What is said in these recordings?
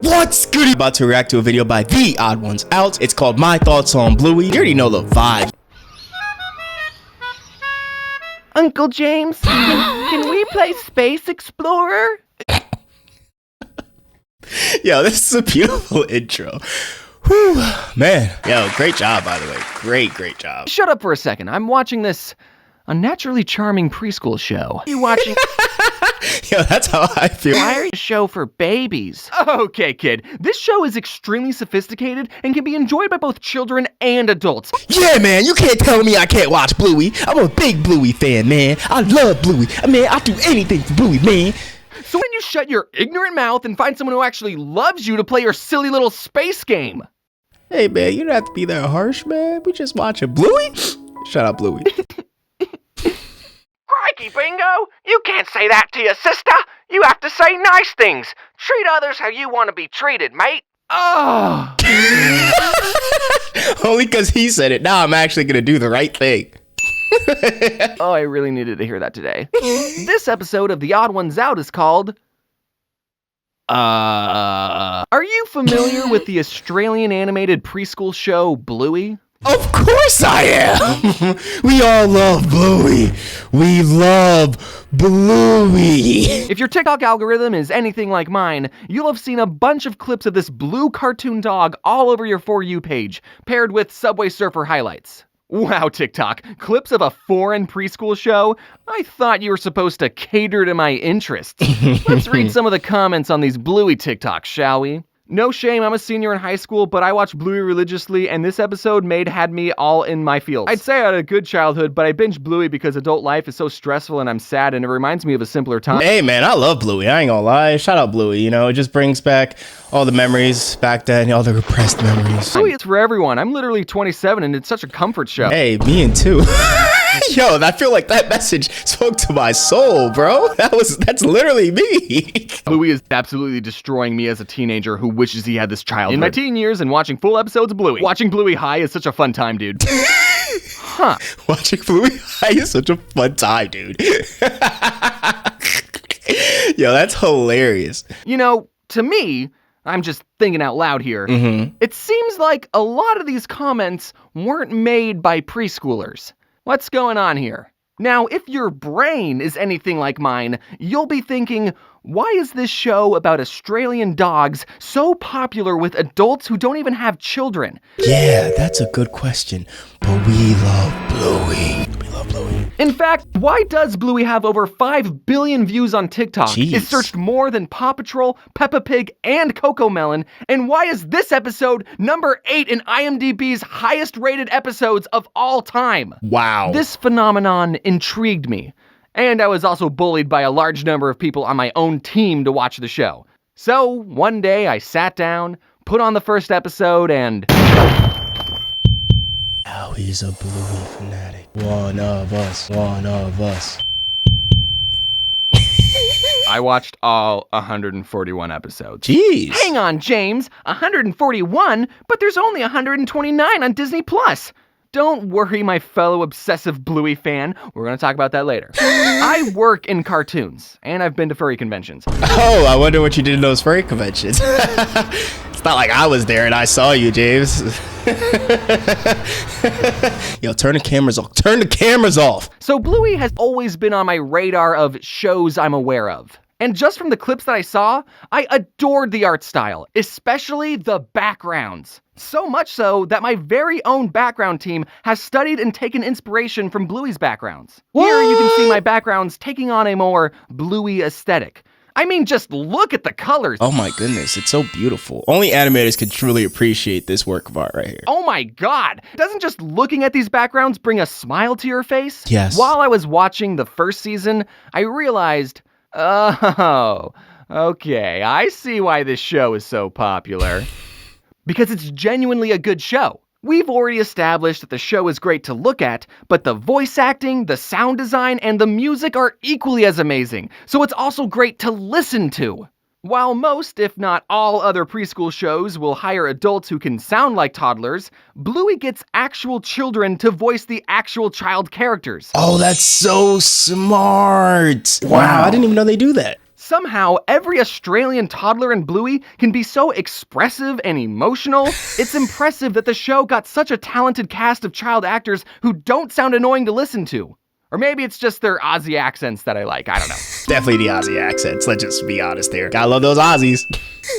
What's good? About to react to a video by TheOdd1sOut. It's called My Thoughts on Bluey. You already know the vibe. Uncle James, can we play Space Explorer? Yo, this is a beautiful intro. Whew, man. Yo, great job, by the way. Great job. Shut up for a second. I'm watching this unnaturally charming preschool show. You watching? Yo, that's how I feel. Why are you a show for babies? Okay, kid. This show is extremely sophisticated and can be enjoyed by both children and adults. Yeah, man, you can't tell me I can't watch Bluey. I'm a big Bluey fan, man. I love Bluey. Man, I'll do anything for Bluey, man. So when you shut your ignorant mouth and find someone who actually loves you to play your silly little space game? Hey, man, you don't have to be that harsh, man. We just watching Bluey. Shut up, Bluey. Crikey, Bingo! You can't say that to your sister! You have to say nice things! Treat others how you want to be treated, mate! Oh! Only because he said it. Now I'm actually going to do the right thing. Oh, I really needed to hear that today. This episode of The Odd Ones Out is called... Are you familiar with the Australian animated preschool show Bluey? Of course I am! We all love Bluey. We love Bluey. If your TikTok algorithm is anything like mine, you'll have seen a bunch of clips of this blue cartoon dog all over your For You page, paired with Subway Surfer highlights. Wow, TikTok, clips of a foreign preschool show? I thought you were supposed to cater to my interests. Let's read some of the comments on these Bluey TikToks, shall we? No shame, I'm a senior in high school, but I watch Bluey religiously, and this episode had me all in my feels. I'd say I had a good childhood, but I binged Bluey because adult life is so stressful and I'm sad, and it reminds me of a simpler time. Hey, man, I love Bluey. I ain't gonna lie. Shout out Bluey, you know, it just brings back all the memories back then, all the repressed memories. Bluey is for everyone. I'm literally 27, and it's such a comfort show. Hey, me and too. Yo, I feel like that message spoke to my soul, bro. That's literally me. Bluey is absolutely destroying me as a teenager who wishes he had this childhood. In my teen years and watching full episodes of Bluey. Watching Bluey high is such a fun time, dude. Huh. Watching Bluey high is such a fun time, dude. Yo, that's hilarious. You know, to me, I'm just thinking out loud here. It seems like a lot of these comments weren't made by preschoolers. What's going on here? Now, if your brain is anything like mine, you'll be thinking, why is this show about Australian dogs so popular with adults who don't even have children? Yeah, that's a good question, but we love Bluey. We love Bluey. In fact, why does Bluey have over 5 billion views on TikTok? Jeez. It's searched more than Paw Patrol, Peppa Pig, and Cocomelon. And why is this episode number 8 in IMDb's highest rated episodes of all time? Wow. This phenomenon intrigued me. And I was also bullied by a large number of people on my own team to watch the show. So, one day I sat down, put on the first episode, and... Now he's a Bluey fanatic. One of us. I watched all 141 episodes. Jeez. Hang on, James. 141? But there's only 129 on Disney+. Don't worry, my fellow obsessive Bluey fan. We're gonna talk about that later. I work in cartoons, and I've been to furry conventions. Oh, I wonder what you did in those furry conventions. It's not like I was there and I saw you, James. Yo, turn the cameras off. Turn the cameras off. So Bluey has always been on my radar of shows I'm aware of. And just from the clips that I saw, I adored the art style, especially the backgrounds. So much so that my very own background team has studied and taken inspiration from Bluey's backgrounds. What? Here you can see my backgrounds taking on a more Bluey aesthetic. I mean, just look at the colors. Oh my goodness, it's so beautiful. Only animators can truly appreciate this work of art right here. Oh my god! Doesn't just looking at these backgrounds bring a smile to your face? Yes. While I was watching the first season, I realized, oh, okay, I see why this show is so popular. Because it's genuinely a good show. We've already established that the show is great to look at, but the voice acting, the sound design, and the music are equally as amazing, so it's also great to listen to. While most, if not all, other preschool shows will hire adults who can sound like toddlers, Bluey gets actual children to voice the actual child characters. Oh, that's so smart. Wow, I didn't even know they do that. somehow every Australian toddler in Bluey can be so expressive and emotional. It's impressive that the show got such a talented cast of child actors who don't sound annoying to listen to. Or maybe it's just their Aussie accents that I like, I don't know. Definitely the Aussie accents, let's just be honest here. Gotta love those Aussies.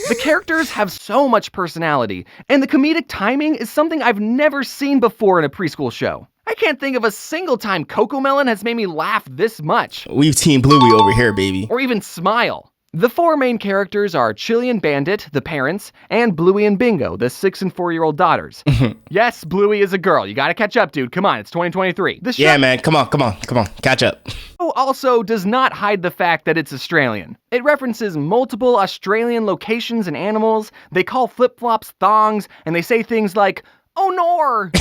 The characters have so much personality, and the comedic timing is something I've never seen before in a preschool show. I can't think of a single time Cocomelon has made me laugh this much. We've Team Bluey over here, baby. Or even smile. The four main characters are Chili and Bandit, the parents, and Bluey and Bingo, the 6 and 4-year-old daughters. Yes, Bluey is a girl. You gotta catch up, dude. Come on, it's 2023. Yeah, man, come on, catch up. Also does not hide the fact that it's Australian. It references multiple Australian locations and animals. They call flip-flops thongs, and they say things like, "Oh nor!"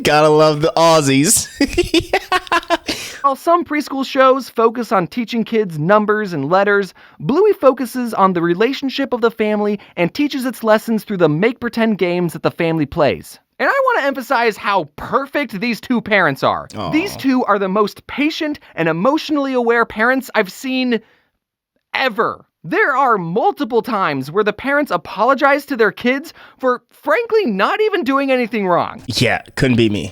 Gotta love the Aussies. While some preschool shows focus on teaching kids numbers and letters, Bluey focuses on the relationship of the family and teaches its lessons through the make-pretend games that the family plays. And I want to emphasize how perfect these two parents are. Aww. These two are the most patient and emotionally aware parents I've seen ever. There are multiple times where the parents apologize to their kids for, frankly, not even doing anything wrong. Yeah, couldn't be me.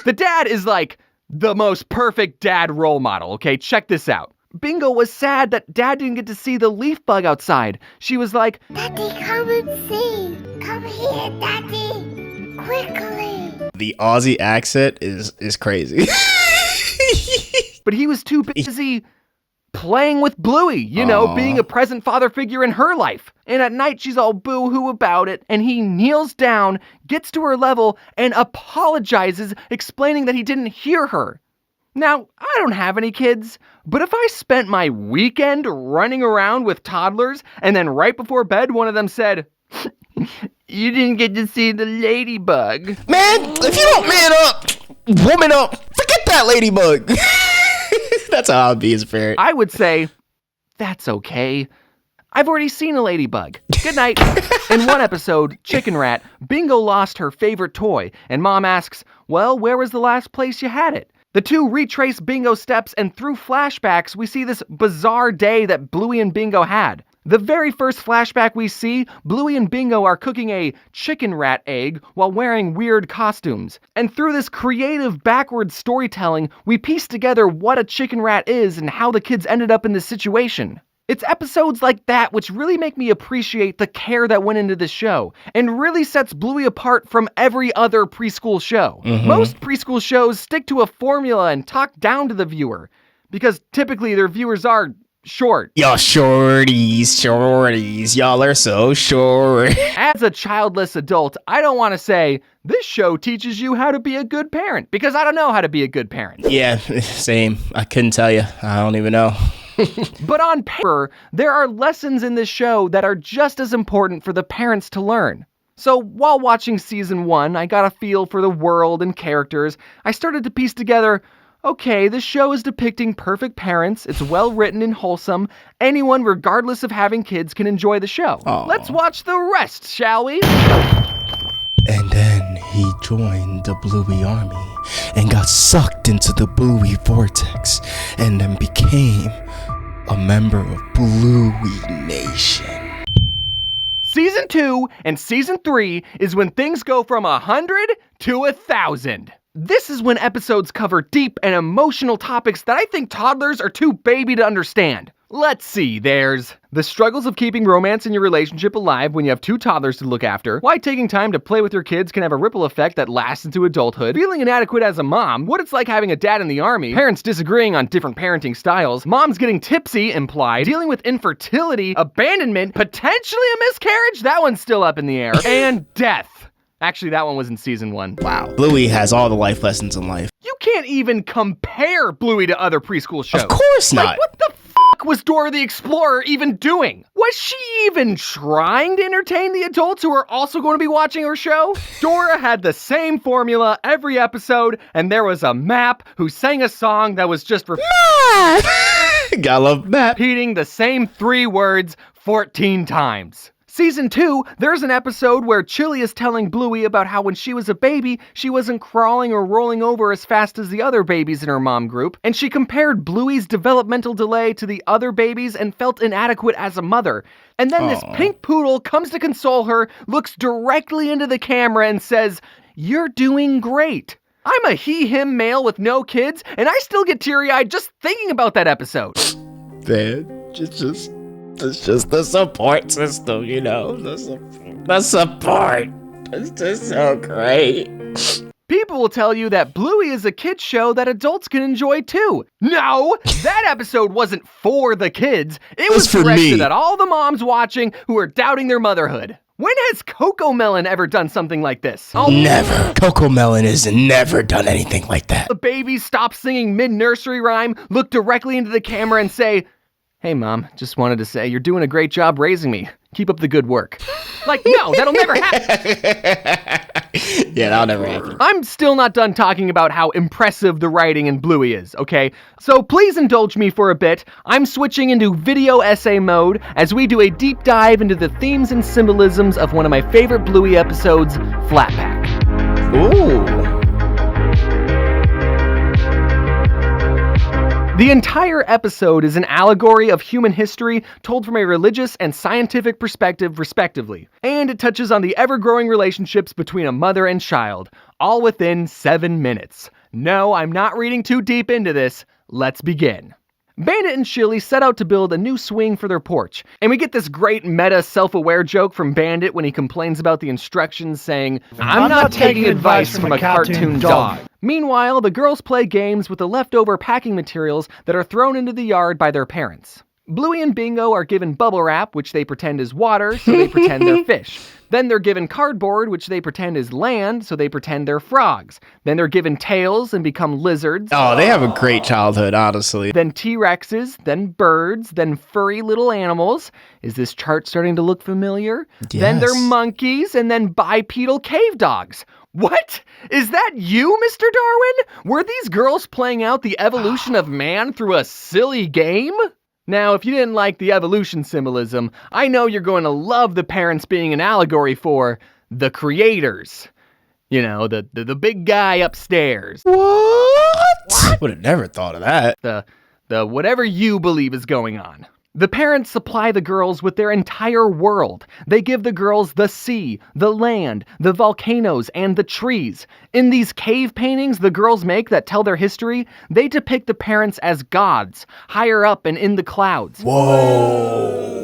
The dad is like the most perfect dad role model, okay? Check this out. Bingo was sad that Dad didn't get to see the leaf bug outside. She was like, "Daddy, come and see. Come here, Daddy. Quickly." The Aussie accent is crazy. but he was too busy playing with Bluey, you know, Aww. being a present father figure in her life. And at night, she's all boo-hoo about it, and he kneels down, gets to her level, and apologizes, explaining that he didn't hear her. Now, I don't have any kids, but if I spent my weekend running around with toddlers, and then right before bed, one of them said, "You didn't get to see the ladybug." Man, if you don't man up, woman up, forget that ladybug. That's how I'd be as a parent. I would say, that's okay. I've already seen a ladybug. Good night. In one episode, Chicken Rat, Bingo lost her favorite toy, and Mom asks, "Well, where was the last place you had it?" The two retrace Bingo's steps, and through flashbacks, we see this bizarre day that Bluey and Bingo had. The very first flashback we see, Bluey and Bingo are cooking a chicken rat egg while wearing weird costumes. And through this creative backwards storytelling, we piece together what a chicken rat is and how the kids ended up in this situation. It's episodes like that which really make me appreciate the care that went into this show, and really sets Bluey apart from every other preschool show. Most preschool shows stick to a formula and talk down to the viewer, because typically their viewers are short. Y'all shorties, y'all are so short. As a childless adult, I don't want to say, this show teaches you how to be a good parent, because I don't know how to be a good parent. Yeah, same. I couldn't tell you. I don't even know. But on paper, there are lessons in this show that are just as important for the parents to learn. So while watching season 1, I got a feel for the world and characters. I started to piece together, okay, this show is depicting perfect parents, it's well written and wholesome, anyone regardless of having kids can enjoy the show. Aww. Let's watch the rest, shall we? And then he joined the Bluey army and got sucked into the Bluey vortex and then became a member of Bluey Nation. Season 2 and Season 3 is when things go from 100 to 1,000. This is when episodes cover deep and emotional topics that I think toddlers are too baby to understand. Let's see, there's the struggles of keeping romance in your relationship alive when you have two toddlers to look after, why taking time to play with your kids can have a ripple effect that lasts into adulthood, feeling inadequate as a mom, what it's like having a dad in the army, parents disagreeing on different parenting styles, moms getting tipsy, implied, dealing with infertility, abandonment, potentially a miscarriage, that one's still up in the air, and death. Actually, that one was in season 1. Wow. Bluey has all the life lessons in life. You can't even compare Bluey to other preschool shows. Of course not. Like, what the was Dora the Explorer even doing? Was she even trying to entertain the adults who are also going to be watching her show? Dora had the same formula every episode, and there was a map who sang a song that was just Gotta love Map. repeating the same 3 words 14 times. Season 2, there's an episode where Chili is telling Bluey about how when she was a baby, she wasn't crawling or rolling over as fast as the other babies in her mom group, and she compared Bluey's developmental delay to the other babies and felt inadequate as a mother. And then this pink poodle comes to console her, looks directly into the camera and says, "You're doing great." I'm a he-him male with no kids, and I still get teary-eyed just thinking about that episode. Man, it's just the support system, you know? The support. It's just so great. People will tell you that Bluey is a kid's show that adults can enjoy too. No, that episode wasn't for the kids. It was for directed me. at all the moms watching who are doubting their motherhood. When has Coco Melon ever done something like this? Never. Coco Melon has never done anything like that. The babies stop singing mid-nursery rhyme, look directly into the camera and say, "Hey mom, just wanted to say you're doing a great job raising me. Keep up the good work." Like, no, that'll never happen. Yeah, that'll never happen. I'm still not done talking about how impressive the writing in Bluey is, okay? So please indulge me for a bit. I'm switching into video essay mode as we do a deep dive into the themes and symbolisms of one of my favorite Bluey episodes, Flat Pack. Ooh. The entire episode is an allegory of human history told from a religious and scientific perspective, respectively. And it touches on the ever-growing relationships between a mother and child, all within 7 minutes. No, I'm not reading too deep into this. Let's begin. Bandit and Chili set out to build a new swing for their porch, and we get this great meta self-aware joke from Bandit when he complains about the instructions saying, "I'm not taking advice from a cartoon dog." Meanwhile, the girls play games with the leftover packing materials that are thrown into the yard by their parents. Bluey and Bingo are given bubble wrap, which they pretend is water, so they pretend they're fish. Then they're given cardboard, which they pretend is land, so they pretend they're frogs. Then they're given tails and become lizards. Oh, they have a great childhood, honestly. Then T-Rexes, then birds, then furry little animals. Is this chart starting to look familiar? Yes. Then they're monkeys, and then bipedal cave dogs. What? Is that you, Mr. Darwin? Were these girls playing out the evolution of man through a silly game? Now, if you didn't like the evolution symbolism, I know you're going to love the parents being an allegory for the creators. You know, the big guy upstairs. What? Would have never thought of that. The whatever you believe is going on. The parents supply the girls with their entire world. They give the girls the sea, the land, the volcanoes, and the trees. In these cave paintings the girls make that tell their history, they depict the parents as gods, higher up and in the clouds. Whoa.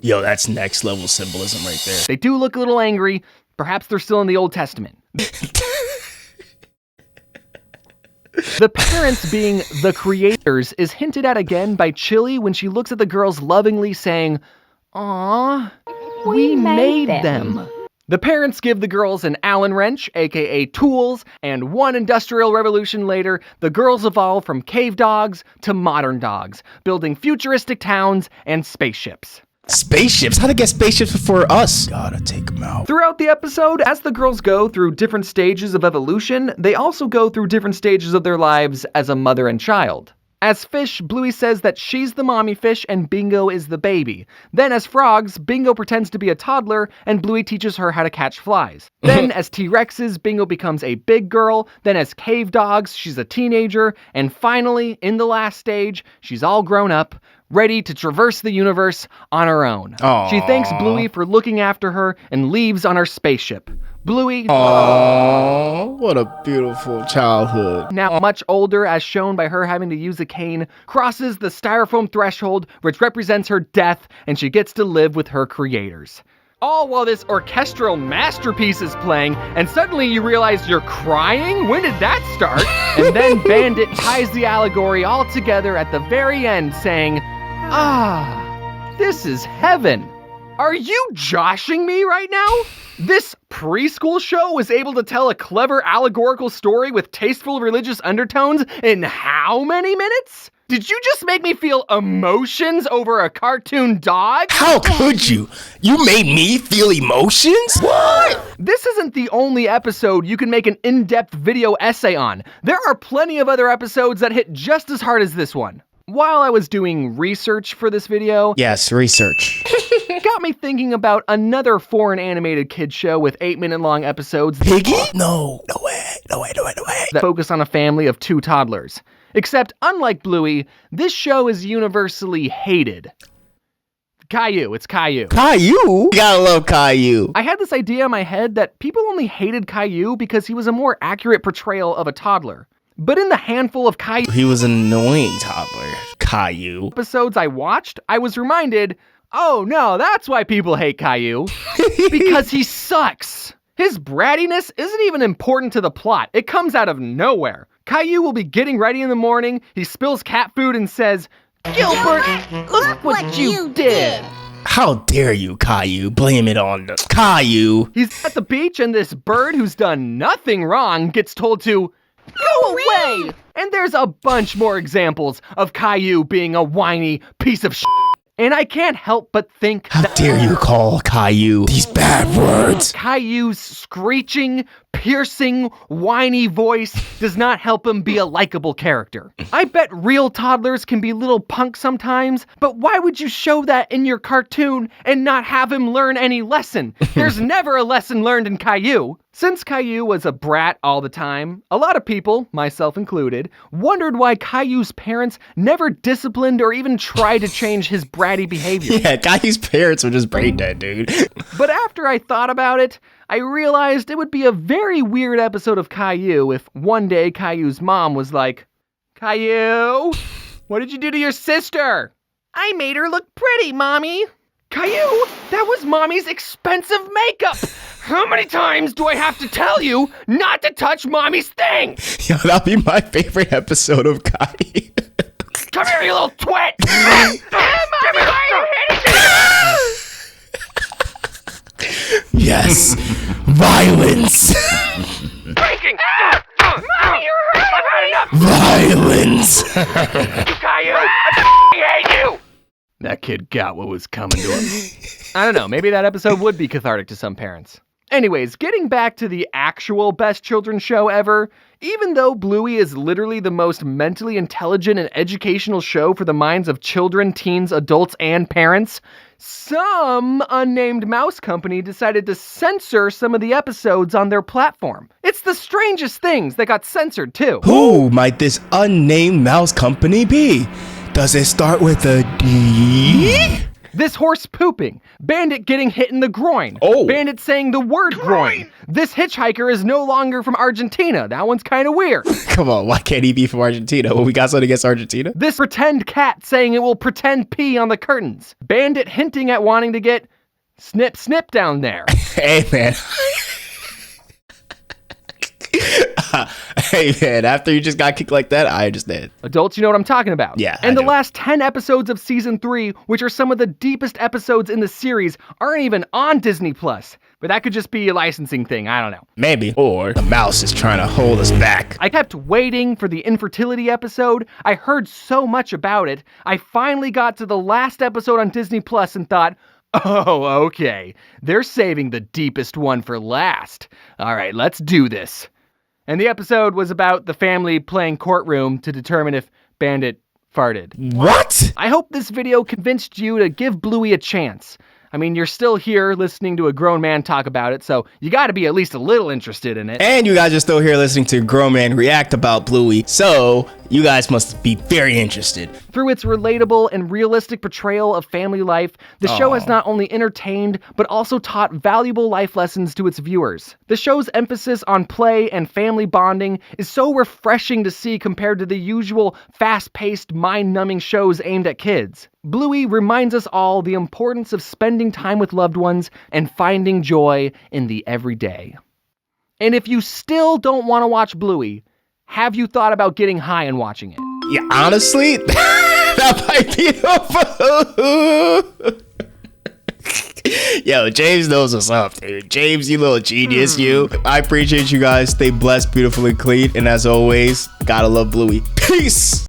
Yo, that's next level symbolism right there. They do look a little angry. Perhaps they're still in the Old Testament. The parents being the creators is hinted at again by Chili when she looks at the girls lovingly saying, "Aw, we made them." The parents give the girls an Allen wrench, aka tools, and one industrial revolution later, the girls evolve from cave dogs to modern dogs, building futuristic towns and spaceships. Spaceships? How to get spaceships before us? Gotta take them out. Throughout the episode, as the girls go through different stages of evolution, they also go through different stages of their lives as a mother and child. As fish, Bluey says that she's the mommy fish and Bingo is the baby. Then as frogs, Bingo pretends to be a toddler and Bluey teaches her how to catch flies. Then as T-Rexes, Bingo becomes a big girl. Then as cave dogs, she's a teenager. And finally, in the last stage, she's all grown up, ready to traverse the universe on her own. Aww. She thanks Bluey for looking after her and leaves on her spaceship. Bluey, Aww, what a beautiful childhood. now much older as shown by her having to use a cane, crosses the styrofoam threshold which represents her death, and she gets to live with her creators. All while this orchestral masterpiece is playing, and suddenly you realize you're crying? When did that start? And then Bandit ties the allegory all together at the very end saying, "Ah, this is heaven." Are you joshing me right now? This preschool show was able to tell a clever allegorical story with tasteful religious undertones in how many minutes? Did you just make me feel emotions over a cartoon dog? How could you? You made me feel emotions? What? This isn't the only episode you can make an in-depth video essay on. There are plenty of other episodes that hit just as hard as this one. While I was doing research for this video, Yes, research. got got me thinking about another foreign animated kid show with 8-minute long episodes. Piggy? No way. That focus on a family of 2 toddlers. Except, unlike Bluey, this show is universally hated. Caillou, it's Caillou. Caillou? You gotta love Caillou. I had this idea in my head that people only hated Caillou because he was a more accurate portrayal of a toddler. But in the handful of Caillou He was an annoying toddler. Caillou. episodes I watched, I was reminded, oh no, that's why people hate Caillou. Because he sucks. His brattiness isn't even important to the plot. It comes out of nowhere. Caillou will be getting ready in the morning, he spills cat food and says, Gilbert, look what you did. How dare you, Caillou? Blame it on the Caillou. He's at the beach and this bird who's done nothing wrong gets told to go away. And there's a bunch more examples of Caillou being a whiny piece of shit. And I can't help but think How dare you call Caillou these bad words? Caillou's screeching, piercing, whiny voice does not help him be a likable character. I bet real toddlers can be little punks sometimes, but why would you show that in your cartoon and not have him learn any lesson? There's never a lesson learned in Caillou. Since Caillou was a brat all the time, a lot of people, myself included, wondered why Caillou's parents never disciplined or even tried to change his bratty behavior. Yeah, Caillou's parents were just brain dead, dude. But after I thought about it, I realized it would be a very weird episode of Caillou if one day Caillou's mom was like, Caillou, what did you do to your sister? I made her look pretty, Mommy. Caillou, that was Mommy's expensive makeup. How many times do I have to tell you not to touch Mommy's thing? Yo, that'll be my favorite episode of Caillou. Come here, you little twit. Mommy, why are you hitting me? Yes, violence. Breaking. Mommy, you're right. I've had enough. Violence. Caillou, I hate you. That kid got what was coming to him. I don't know, maybe that episode would be cathartic to some parents. Anyways, getting back to the actual best children's show ever, even though Bluey is literally the most mentally intelligent and educational show for the minds of children, teens, adults, and parents, some unnamed mouse company decided to censor some of the episodes on their platform. It's the strangest things that got censored too. Who might this unnamed mouse company be? Does it start with a D? This horse pooping. Bandit getting hit in the groin. Oh. Bandit saying the word groin. This hitchhiker is no longer from Argentina. That one's kind of weird. Come on, why can't he be from Argentina? Well, we got something against Argentina? This pretend cat saying it will pretend pee on the curtains. Bandit hinting at wanting to get snip snip down there. Hey, man. Hey, man, after you just got kicked like that, I understand. Adults, you know what I'm talking about. Yeah, And I the do. last 10 episodes of season 3, which are some of the deepest episodes in the series, aren't even on Disney+. But that could just be a licensing thing, I don't know. Maybe. Or the mouse is trying to hold us back. I kept waiting for the infertility episode. I heard so much about it. I finally got to the last episode on Disney Plus and thought, oh, okay. They're saving the deepest one for last. All right, let's do this. And the episode was about the family playing courtroom to determine if Bandit farted. What? I hope this video convinced you to give Bluey a chance. I mean, you're still here listening to a grown man talk about it, so you gotta be at least a little interested in it. And you guys are still here listening to a grown man react about Bluey, so you guys must be very interested. Through its relatable and realistic portrayal of family life, the show has not only entertained, but also taught valuable life lessons to its viewers. The show's emphasis on play and family bonding is so refreshing to see compared to the usual fast-paced, mind-numbing shows aimed at kids. Bluey reminds us all the importance of spending time with loved ones and finding joy in the everyday. And if you still don't want to watch Bluey, have you thought about getting high and watching it? Yeah, honestly, that might be the Yo, James knows what's up, dude. James, you little genius, you. I appreciate you guys. Stay blessed, beautiful, and clean. And as always, gotta love Bluey. Peace!